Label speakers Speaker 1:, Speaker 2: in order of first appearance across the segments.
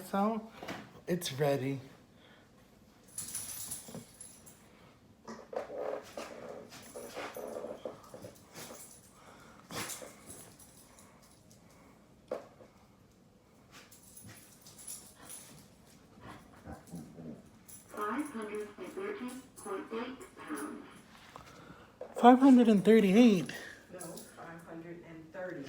Speaker 1: myself. It's ready.
Speaker 2: £530.8.
Speaker 1: 538.
Speaker 3: No, 530.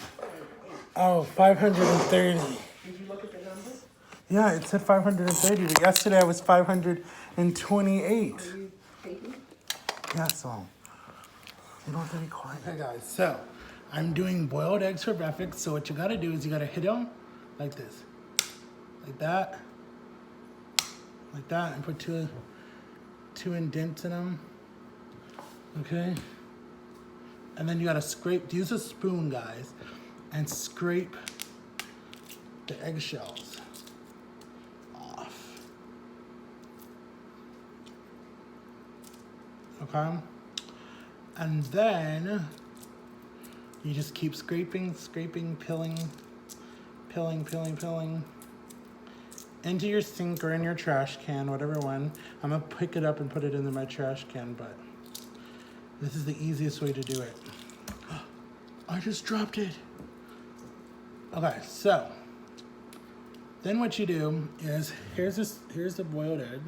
Speaker 1: Oh, 530.
Speaker 3: Did you look at the numbers?
Speaker 1: Yeah, it said 530, but yesterday I was 528.
Speaker 3: Are you taking?
Speaker 1: Yeah, so you don't have to be quiet. Okay, guys, so I'm doing boiled eggs for breakfast. So what you gotta do is you gotta hit them like this, like that, and put two indents in them. Okay, and then you gotta scrape. Use a spoon, guys, and scrape the eggshells off. Okay, and then you just keep scraping, peeling into your sink or in your trash can, whatever one. I'm gonna pick it up and put it into my trash can, but this is the easiest way to do it. I just dropped it. Okay, so then what you do is here's the boiled egg.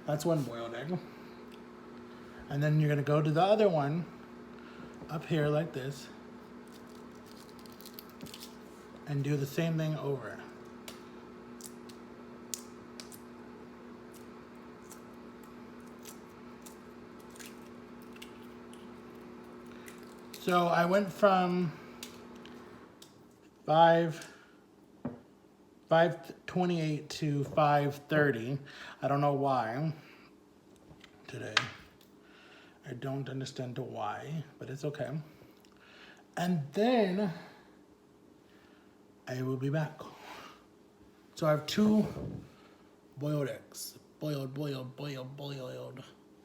Speaker 1: That's one boiled egg. And then you're gonna go to the other one up here like this and do the same thing over. So I went from 528 to 530. I don't know why today. I don't understand why, but it's okay. And then I will be back. So I have two boiled eggs. Boiled.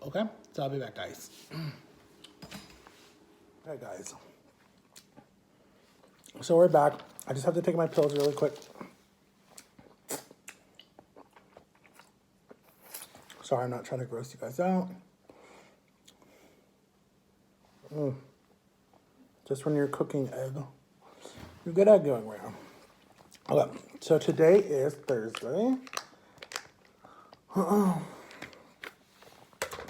Speaker 1: Okay? So I'll be back, guys. Okay, guys. So we're back. I just have to take my pills really quick. Sorry, I'm not trying to gross you guys out. Just when you're cooking egg, you get egg going around. Okay, so today is Thursday.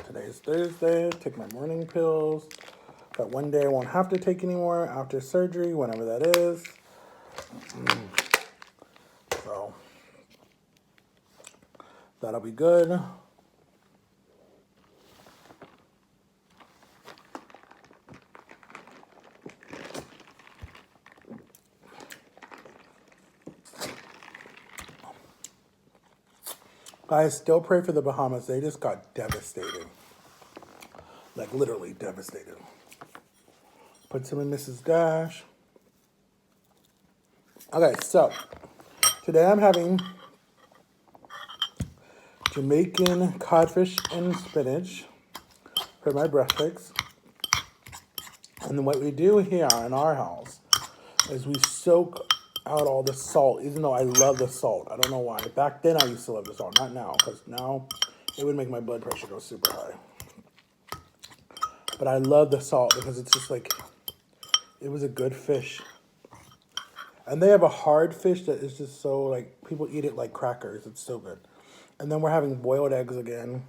Speaker 1: Today is Thursday. Take my morning pills. But one day I won't have to take anymore after surgery, whenever that is. So that'll be good. Guys, still pray for the Bahamas. They just got devastated. Like literally devastated. Put some in Mrs. Dash. Okay, so today I'm having Jamaican codfish and spinach for my breakfast. And then what we do here in our house is we soak out all the salt, even though I love the salt. I don't know why. Back then I used to love the salt, not now, because now it would make my blood pressure go super high. But I love the salt because it's just like, it was a good fish. And they have a hard fish that is just so like, people eat it like crackers. It's so good. And then we're having boiled eggs again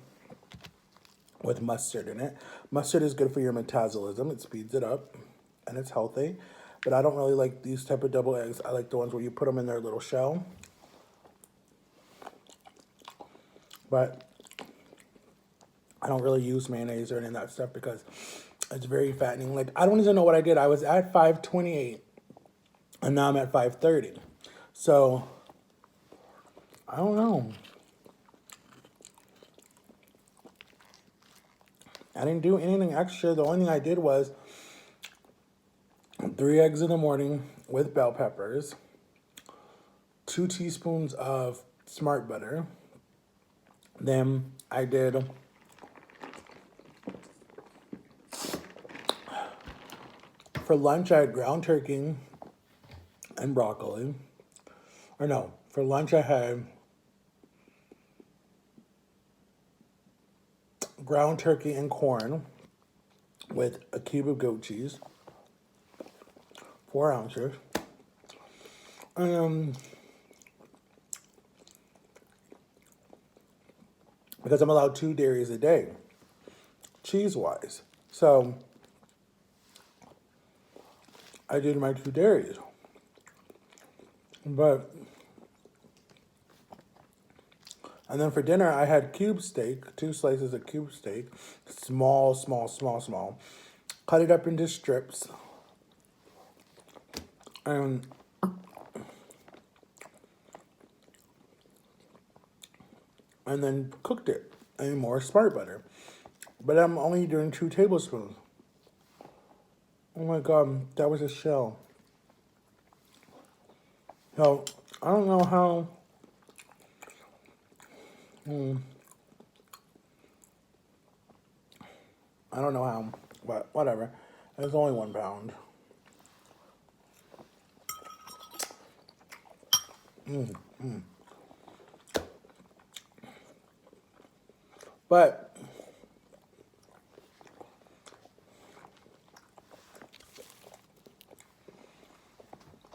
Speaker 1: with mustard in it. Mustard is good for your metabolism. It speeds it up and it's healthy. But I don't really like these type of double eggs. I like the ones where you put them in their little shell. But I don't really use mayonnaise or any of that stuff because it's very fattening. Like, I don't even know what I did. I was at 528 and now I'm at 530. So, I don't know. I didn't do anything extra. The only thing I did was 3 eggs in the morning with bell peppers, 2 teaspoons of smart butter. Then I did for lunch I had ground turkey and broccoli. Or no, for lunch I had ground turkey and corn with a cube of goat cheese, 4 ounces. Because I'm allowed 2 dairies a day, cheese-wise. So I did my 2 dairies. And then for dinner, I had cube steak, 2 slices of cube steak, small, small, small, small. Cut it up into strips. And then cooked it in more smart butter. But I'm only doing 2 tablespoons. Oh my God, that was a shell. So, I don't know how... I don't know how, but whatever. It's only 1 pound. But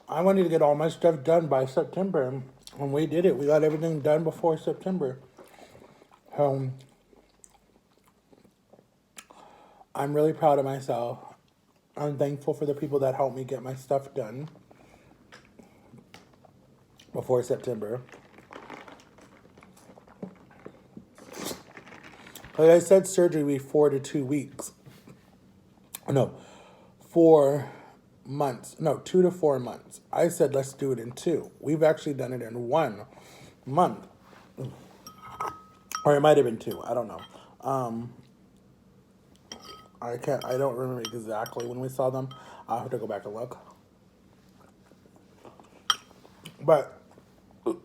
Speaker 1: I wanted to get all my stuff done by September. And we did it. We got everything done before September. I'm really proud of myself. I'm thankful for the people that helped me get my stuff done before September. Like I said, surgery would be 4 to 2 weeks. No, 4 months. No, 2 to 4 months. I said let's do it in 2. We've actually done it in 1 month. Or it might have been 2. I don't know. I don't remember exactly when we saw them. I'll have to go back and look. But the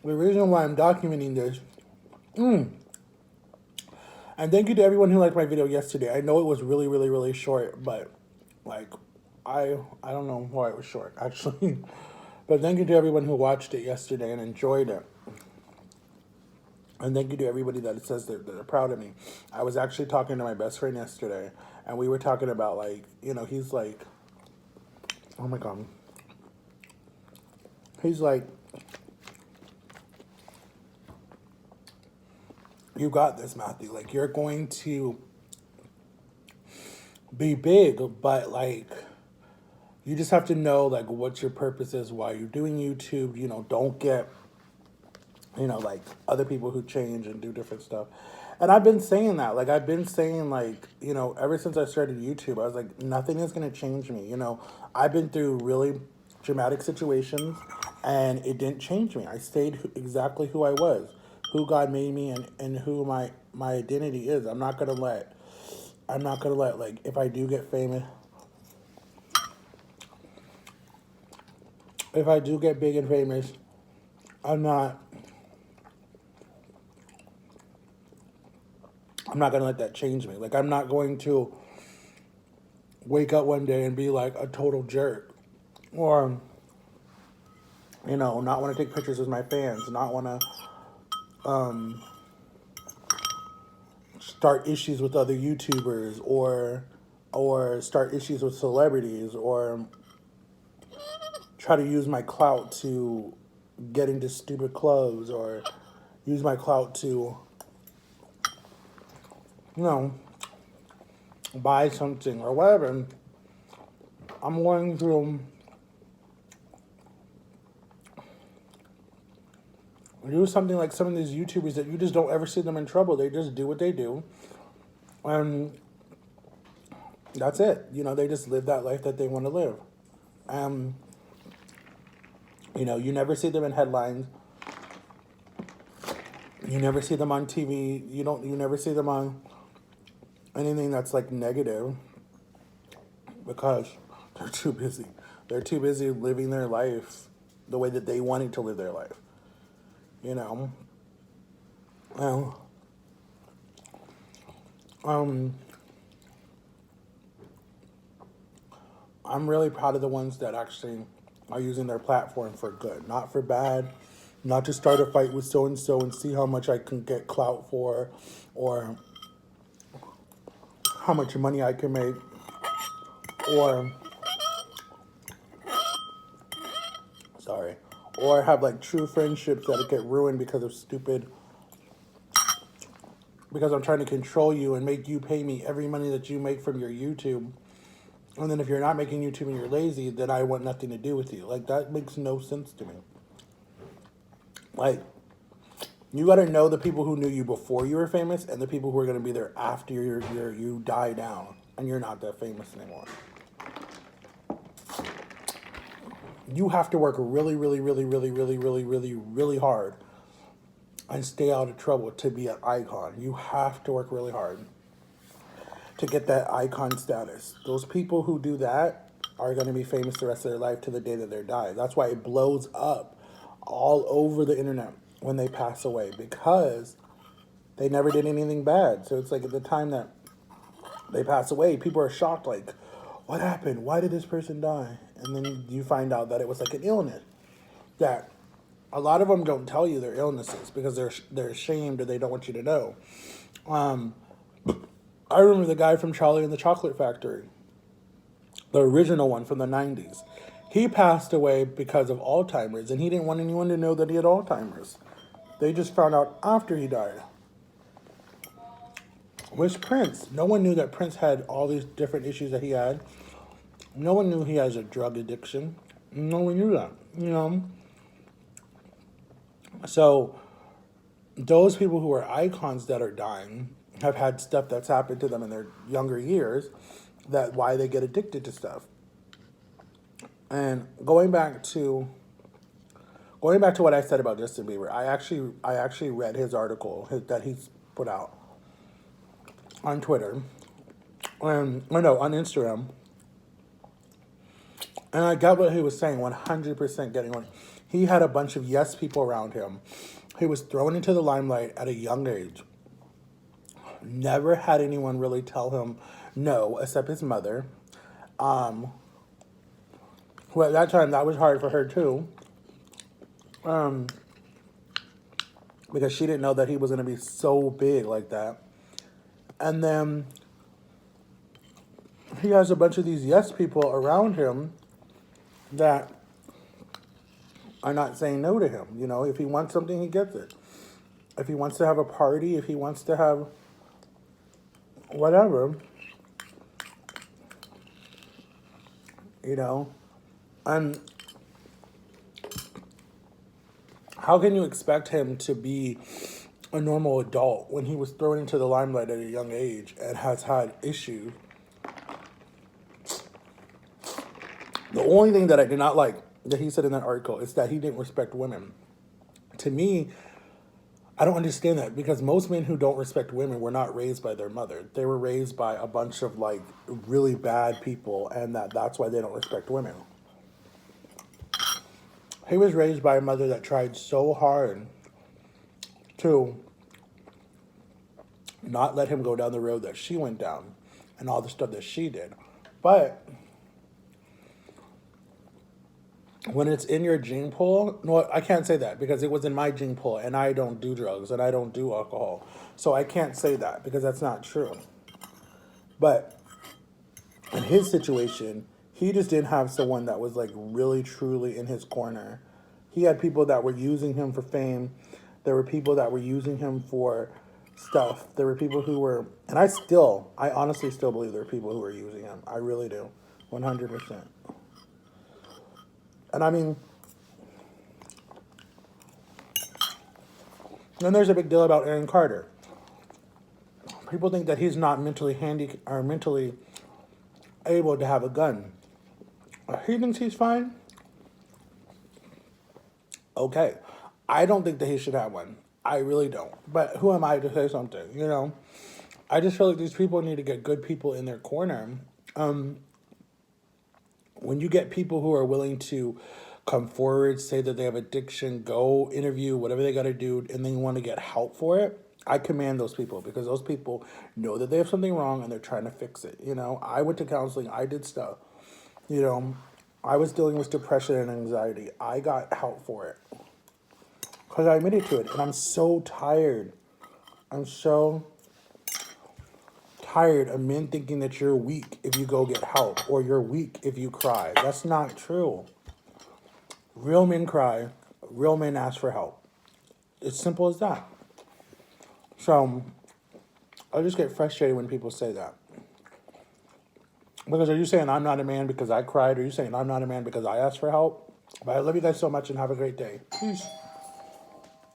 Speaker 1: reason why I'm documenting this, and thank you to everyone who liked my video yesterday. I know it was really, really, really short, but like, I don't know why it was short, actually. But thank you to everyone who watched it yesterday and enjoyed it. And thank you to everybody that says that they're proud of me. I was actually talking to my best friend yesterday, and we were talking about, like, you know, he's like, oh my God. He's like, you got this, Matthew. Like, you're going to be big, but, like, you just have to know, like, what your purpose is while you're doing YouTube. You know, don't get, you know, like, other people who change and do different stuff. And I've been saying that. Like, I've been saying, like, you know, ever since I started YouTube, I was like, nothing is going to change me. You know, I've been through really dramatic situations, and it didn't change me. I stayed exactly who I was, who God made me, and who my identity is. I'm not going to let, like, if I do get famous, if I do get big and famous, I'm not going to let that change me. Like, I'm not going to wake up one day and be like a total jerk. Or, you know, not want to take pictures with my fans. Not want to start issues with other YouTubers. Or start issues with celebrities. Or try to use my clout to get into stupid clothes. Or use my clout to, you know, buy something or whatever. I'm going through do something like some of these YouTubers that you just don't ever see them in trouble. They just do what they do. And that's it. You know, they just live that life that they want to live. You know, you never see them in headlines. You never see them on TV. You never see them on anything that's like negative because they're too busy. They're too busy living their life the way that they wanted to live their life. You know? Well, I'm really proud of the ones that actually are using their platform for good, not for bad, not to start a fight with so and see how much I can get clout for, or how much money I can make, or sorry, or have like true friendships that get ruined because of stupid, because I'm trying to control you and make you pay me every money that you make from your YouTube. And then if you're not making YouTube and you're lazy, then I want nothing to do with you. Like, that makes no sense to me. Like, you got to know the people who knew you before you were famous and the people who are going to be there after you die down and you're not that famous anymore. You have to work really, really, really, really, really, really, really, really hard and stay out of trouble to be an icon. You have to work really hard to get that icon status. Those people who do that are going to be famous the rest of their life to the day that they die. That's why it blows up all over the internet when they pass away, because they never did anything bad. So it's like at the time that they pass away, people are shocked, like, what happened? Why did this person die? And then you find out that it was like an illness. That a lot of them don't tell you their illnesses because they're ashamed or they don't want you to know. I remember the guy from Charlie and the Chocolate Factory, the original one from the 90s. He passed away because of Alzheimer's, and he didn't want anyone to know that he had Alzheimer's. They just found out after he died. With Prince, no one knew that Prince had all these different issues that he had. No one knew he has a drug addiction. No one knew that, you know? So, those people who are icons that are dying have had stuff that's happened to them in their younger years, that why they get addicted to stuff. And going back to what I said about Justin Bieber, I actually read his article that he's put out on Twitter, and on Instagram, and I got what he was saying. 100% getting on. He had a bunch of yes people around him. He was thrown into the limelight at a young age. Never had anyone really tell him no, except his mother. Well, at that time, that was hard for her too. Because she didn't know that he was going to be so big like that. And then he has a bunch of these yes people around him that are not saying no to him. You know, if he wants something, he gets it. If he wants to have a party, if he wants to have whatever, you know. And how can you expect him to be a normal adult when he was thrown into the limelight at a young age and has had issues? The only thing that I did not like that he said in that article is that he didn't respect women. To me, I don't understand that, because most men who don't respect women were not raised by their mother. They were raised by a bunch of like really bad people, and that's why they don't respect women. He was raised by a mother that tried so hard to not let him go down the road that she went down and all the stuff that she did. But when it's in your gene pool, no, I can't say that because it was in my gene pool and I don't do drugs and I don't do alcohol. So I can't say that because that's not true. But in his situation, he just didn't have someone that was like really truly in his corner. He had people that were using him for fame. There were people that were using him for stuff. There were people who were, and I honestly still believe there are people who are using him. I really do. 100%. And I mean, then there's a big deal about Aaron Carter. People think that he's not mentally mentally able to have a gun. He thinks he's fine. Okay. I don't think that he should have one. I really don't. But who am I to say something, you know? I just feel like these people need to get good people in their corner. When you get people who are willing to come forward, say that they have addiction, go interview, whatever they got to do, and then you want to get help for it, I commend those people, because those people know that they have something wrong and they're trying to fix it. You know, I went to counseling. I did stuff. You know, I was dealing with depression and anxiety. I got help for it. Because I admitted to it, and I'm so tired. I'm so tired of men thinking that you're weak if you go get help, or you're weak if you cry. That's not true. Real men cry. Real men ask for help. It's simple as that. So, I just get frustrated when people say that. Because are you saying I'm not a man because I cried? Or are you saying I'm not a man because I asked for help? But I love you guys so much and have a great day. Peace.